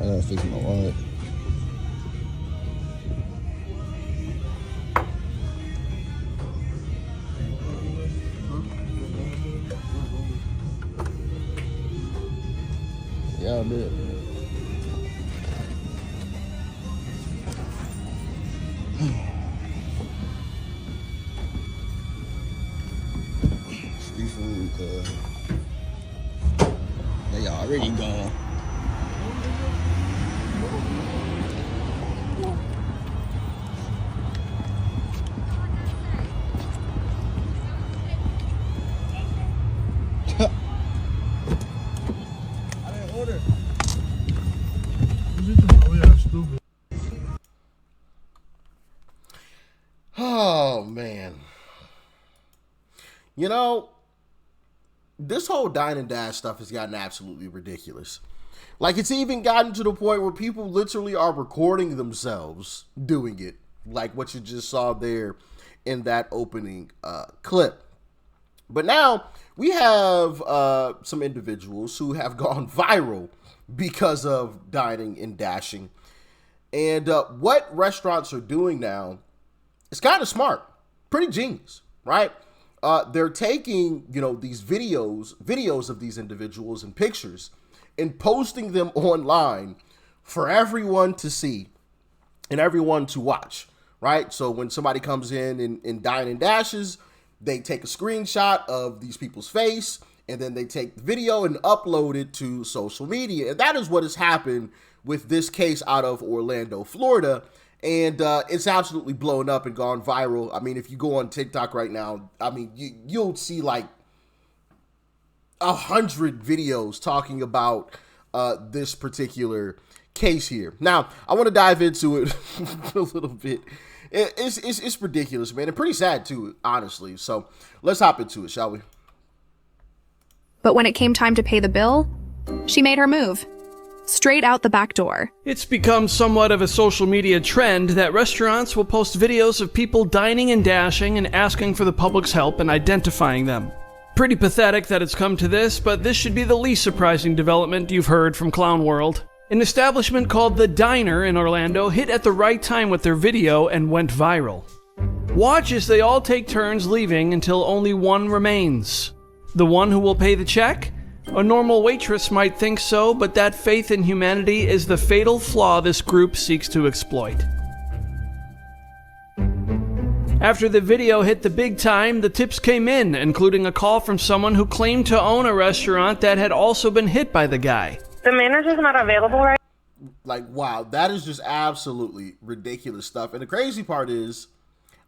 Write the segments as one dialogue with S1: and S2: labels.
S1: gotta fix my wallet. Yeah, I did. Free food, cuz they already gone. I didn't order.
S2: Oh yeah, stupid.
S3: Oh man. You know, this whole dine and dash stuff has gotten absolutely ridiculous. Like, it's even gotten to the point where people literally are recording themselves doing it, like what you just saw there in that opening clip. But now we have some individuals who have gone viral because of dining and dashing. And what restaurants are doing now is kind of smart, pretty genius, right? They're taking, these videos of these individuals and pictures and posting them online for everyone to see and everyone to watch, right? So when somebody comes in and dine and dashes, they take a screenshot of these people's face and then they take the video and upload it to social media. And that is what has happened with this case out of Orlando, Florida. And it's absolutely blown up and gone viral. I mean, if you go on TikTok right now, I mean, you'll see like 100 videos talking about this particular case here. Now, I want to dive into it a little bit. It's ridiculous, man, and pretty sad too, honestly. So let's hop into it, shall we?
S4: But when it came time to pay the bill, she made her move. Straight out the back door.
S5: It's become somewhat of a social media trend that restaurants will post videos of people dining and dashing and asking for the public's help in identifying them. Pretty pathetic that it's come to this, but this should be the least surprising development you've heard from Clown World. An establishment called The Diner in Orlando hit at the right time with their video and went viral. Watch as they all take turns leaving until only one remains. The one who will pay the check? A normal waitress might think so, but that faith in humanity is the fatal flaw this group seeks to exploit. After the video hit the big time, the tips came in, including a call from someone who claimed to own a restaurant that had also been hit by the guy.
S6: The manager's not available right now.
S3: Like, wow, that is just absolutely ridiculous stuff. And the crazy part is,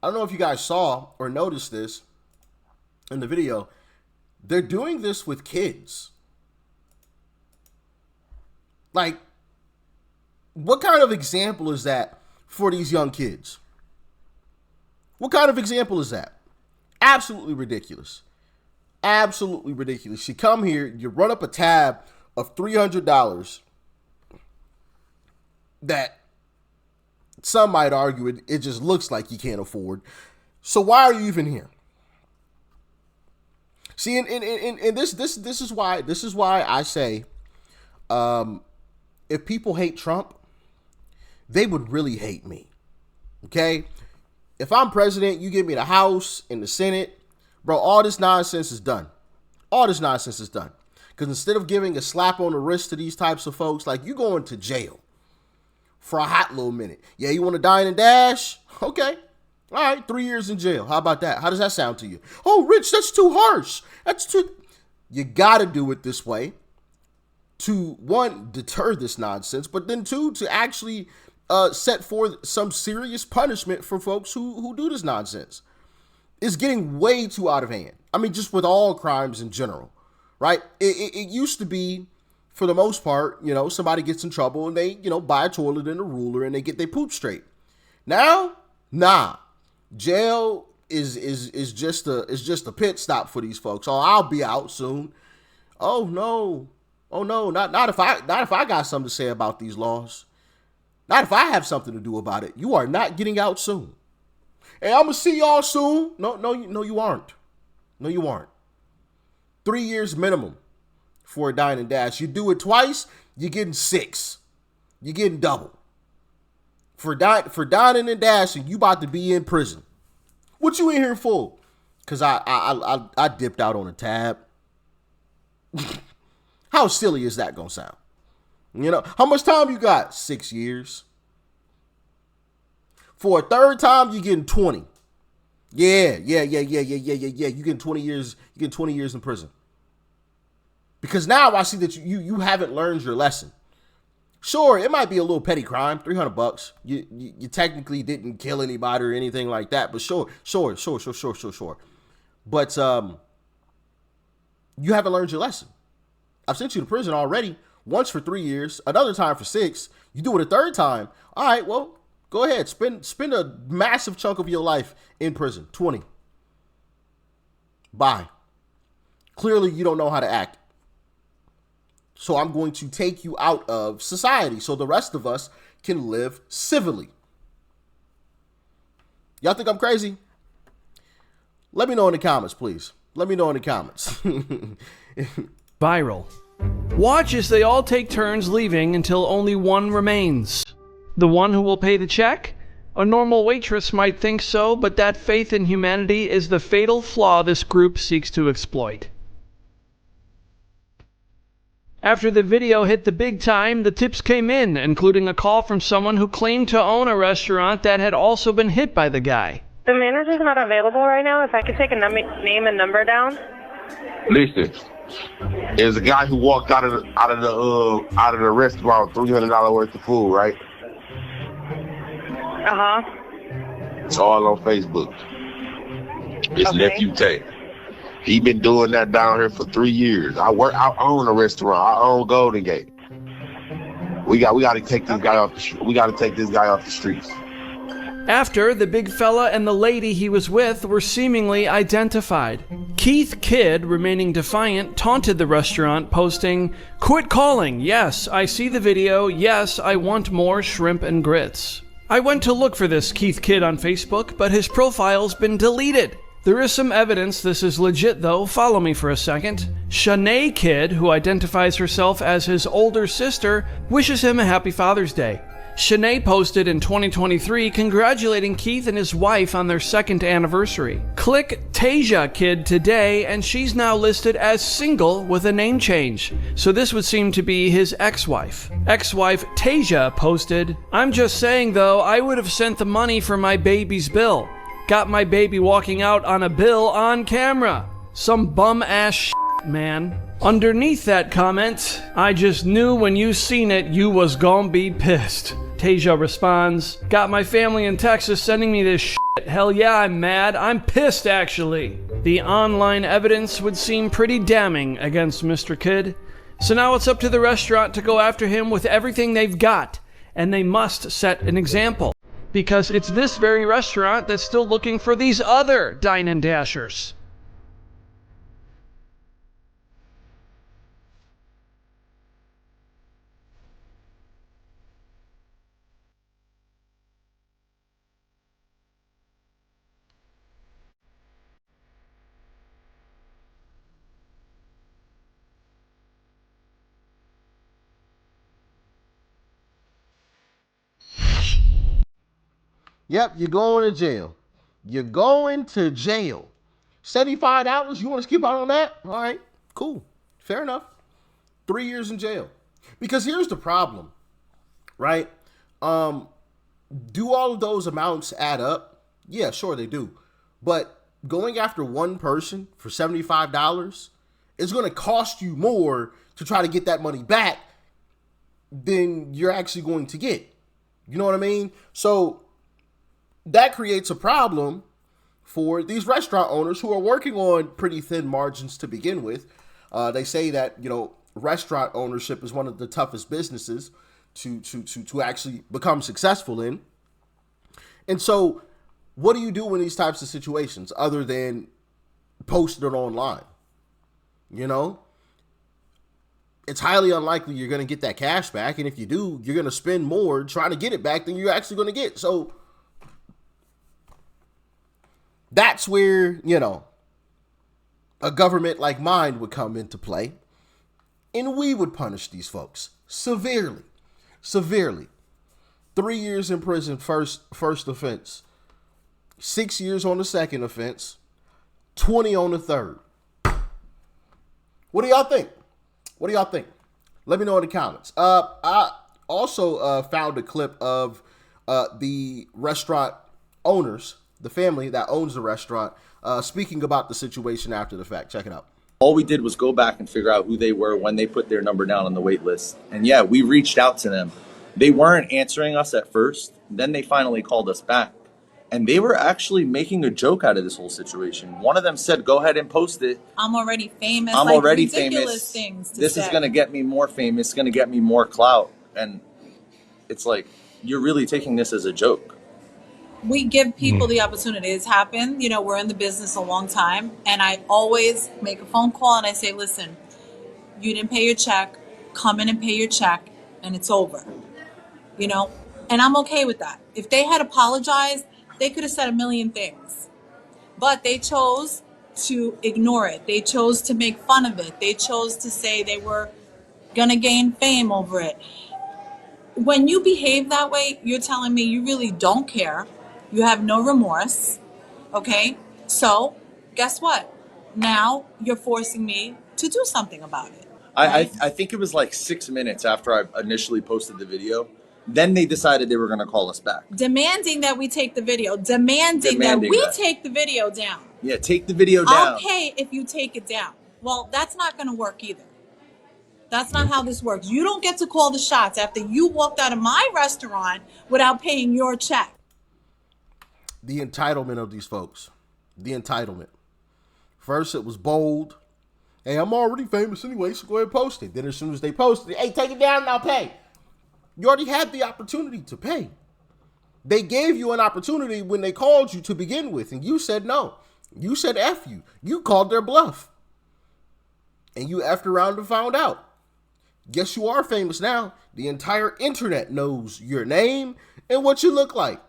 S3: I don't know if you guys saw or noticed this in the video, they're doing this with kids. Like, what kind of example is that for these young kids? What kind of example is that? Absolutely ridiculous. Absolutely ridiculous. You come here, you run up a tab of $300 that some might argue it just looks like you can't afford. So why are you even here? See, and this is why I say, if people hate Trump, they would really hate me. Okay, if I'm president, you give me the House and the Senate, bro. All this nonsense is done. All this nonsense is done. Because instead of giving a slap on the wrist to these types of folks, like, you going to jail for a hot little minute. Yeah, you want to dine and dash? Okay. All right, 3 years in jail. How about that? How does that sound to you? Oh, Rich, that's too harsh. That's too... You got to do it this way to, one, deter this nonsense, but then two, to actually set forth some serious punishment for folks who do this nonsense. It's getting way too out of hand. I mean, just with all crimes in general, right? It used to be, for the most part, somebody gets in trouble and they, buy a toilet and a ruler and they get their poop straight. Now, nah. Jail is just a pit stop for these folks. Oh, I'll be out soon. Oh no, not if I got something to say about these laws. Not if I have something to do about it. You are not getting out soon. Hey, I'm gonna see y'all soon. No, you aren't. No, you aren't. 3 years minimum for a dine and dash. You do it twice, you're getting 6. You're getting double. For dining and dashing, you about to be in prison. What you in here for? Because I dipped out on a tab. How silly is that going to sound? You know, how much time you got? 6 years. For a third time, you're getting 20. Yeah. You're getting 20 years. You get 20 years in prison. Because now I see that you haven't learned your lesson. Sure, it might be a little petty crime, $300. You technically didn't kill anybody or anything like that, but sure. But you haven't learned your lesson. I've sent you to prison already, once for 3 years, another time for 6. You do it a third time. All right, well, go ahead. Spend a massive chunk of your life in prison. 20. Bye. Clearly, you don't know how to act. So I'm going to take you out of society so the rest of us can live civilly. Y'all think I'm crazy? Let me know in the comments, please. Let me know in the comments.
S5: Viral. Watch as they all take turns leaving until only one remains. The one who will pay the check? A normal waitress might think so, but that faith in humanity is the fatal flaw this group seeks to exploit. After the video hit the big time, the tips came in, including a call from someone who claimed to own a restaurant that had also been hit by the guy.
S6: The manager's not available right now. If I could take a name and number down.
S2: Listen, there's a guy who walked out of the restaurant, $300 worth of food, right?
S6: Uh-huh.
S2: It's all on Facebook. It's
S6: Okay.
S2: Nephew Tay. He been doing that down here for 3 years. I own a restaurant. I own Golden Gate. We got to take this guy off the streets.
S5: After, the big fella and the lady he was with were seemingly identified. Keith Kidd, remaining defiant, taunted the restaurant, posting, "Quit calling. Yes, I see the video. Yes, I want more shrimp and grits." I went to look for this Keith Kidd on Facebook, but his profile's been deleted. There is some evidence this is legit, though. Follow me for a second. Shanae Kidd, who identifies herself as his older sister, wishes him a happy Father's Day. Shanae posted in 2023 congratulating Keith and his wife on their 2nd anniversary. Click Tasia Kidd today, and she's now listed as single with a name change. So this would seem to be his ex-wife. Ex-wife Tasia posted, "I'm just saying though, I would have sent the money for my baby's bill. Got my baby walking out on a bill on camera. Some bum-ass shit, man." Underneath that comment, "I just knew when you seen it, you was gon' be pissed." Tasia responds, "Got my family in Texas sending me this shit. Hell yeah, I'm mad. I'm pissed, actually." The online evidence would seem pretty damning against Mr. Kidd. So now it's up to the restaurant to go after him with everything they've got. And they must set an example. Because it's this very restaurant that's still looking for these other dine and dashers.
S3: Yep, you're going to jail. You're going to jail. $75? You want to skip out on that? All right, cool. Fair enough. 3 years in jail. Because here's the problem, right? Do all of those amounts add up? Yeah, sure they do. But going after one person for $75 is going to cost you more to try to get that money back than you're actually going to get. You know what I mean? So that creates a problem for these restaurant owners who are working on pretty thin margins to begin with. They say that, restaurant ownership is one of the toughest businesses to actually become successful in. And so what do you do in these types of situations other than post it online? It's highly unlikely you're going to get that cash back. And if you do, you're going to spend more trying to get it back than you're actually going to get. So that's where, a government like mine would come into play. And we would punish these folks severely. severely. 3 years in prison, first offense. 6 years on the second offense. 20 on the third. What do y'all think? What do y'all think? Let me know in the comments. I also found a clip of the restaurant owners, the family that owns the restaurant, speaking about the situation after the fact. Check it out.
S7: All we did was go back and figure out who they were when they put their number down on the wait list. And yeah, we reached out to them. They weren't answering us at first. Then they finally called us back. And they were actually making a joke out of this whole situation. One of them said, go ahead and post it.
S8: I'm already famous.
S7: I'm
S8: like
S7: already
S8: ridiculous
S7: famous.
S8: Things to
S7: This
S8: say.
S7: is going to get me more famous. It's going to get me more clout. And it's like, you're really taking this as a joke.
S8: We give people the opportunity. It's happened. You know, we're in the business a long time. And I always make a phone call and I say, listen, you didn't pay your check. Come in and pay your check. And it's over. You know, and I'm okay with that. If they had apologized, they could have said a million things, but they chose to ignore it. They chose to make fun of it. They chose to say they were going to gain fame over it. When you behave that way, you're telling me you really don't care. You have no remorse. Okay. So guess what? Now you're forcing me to do something about it.
S7: I think it was like 6 minutes after I initially posted the video. Then they decided they were going to call us back.
S8: Demanding that we take the video. Demanding that we take the video down.
S7: Yeah, take the video down.
S8: I'll pay if you take it down. Well, that's not going to work either. That's not how this works. You don't get to call the shots after you walked out of my restaurant without paying your check.
S3: The entitlement of these folks. The entitlement. First, it was bold. Hey, I'm already famous anyway, so go ahead and post it. Then as soon as they posted it, hey, take it down and I'll pay. You already had the opportunity to pay. They gave you an opportunity when they called you to begin with, and you said no. You said F you. You called their bluff. And you effed around and found out. Guess you are famous now. The entire internet knows your name and what you look like.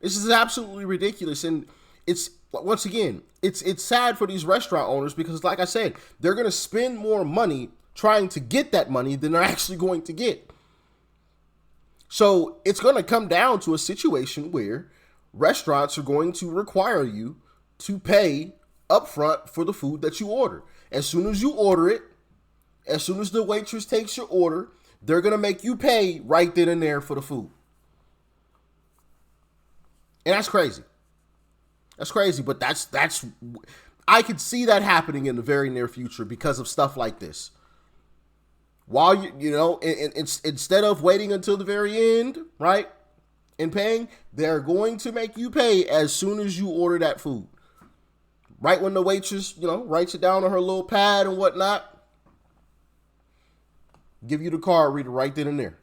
S3: This is absolutely ridiculous. And it's, once again, it's sad for these restaurant owners because, like I said, they're going to spend more money trying to get that money than they're actually going to get. So it's going to come down to a situation where restaurants are going to require you to pay upfront for the food that you order. As soon as you order it, as soon as the waitress takes your order, they're going to make you pay right then and there for the food. And that's crazy. That's crazy, but that's I could see that happening in the very near future because of stuff like this. While you know, instead of waiting until the very end, right, and paying, they're going to make you pay as soon as you order that food. Right when the waitress, you know, writes it down on her little pad and whatnot, give you the card reader right then and there.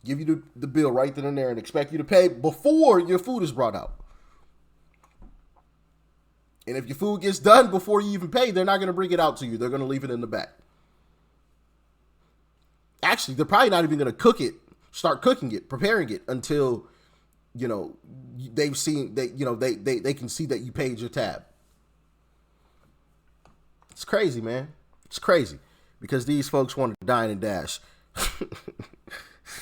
S3: Give you the bill right then and there and expect you to pay before your food is brought out. And if your food gets done before you even pay, they're not going to bring it out to you. They're going to leave it in the back. Actually, they're probably not even going to start cooking it, preparing it until, you know, they've seen that, you know, they can see that you paid your tab. It's crazy, man. It's crazy because these folks want to dine and dash.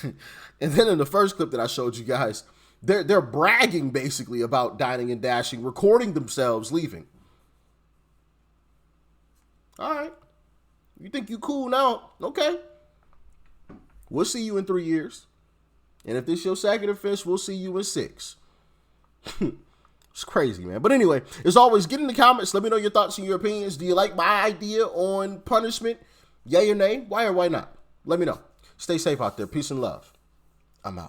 S3: And then in the first clip that I showed you guys, they're bragging basically about dining and dashing, recording themselves leaving. All right. You think you cool now? Okay. We'll see you in 3 years. And if this your second offense, we'll see you in 6. It's crazy, man. But anyway, as always, get in the comments. Let me know your thoughts and your opinions. Do you like my idea on punishment? Yay or nay? Why or why not? Let me know. Stay safe out there. Peace and love. I'm out.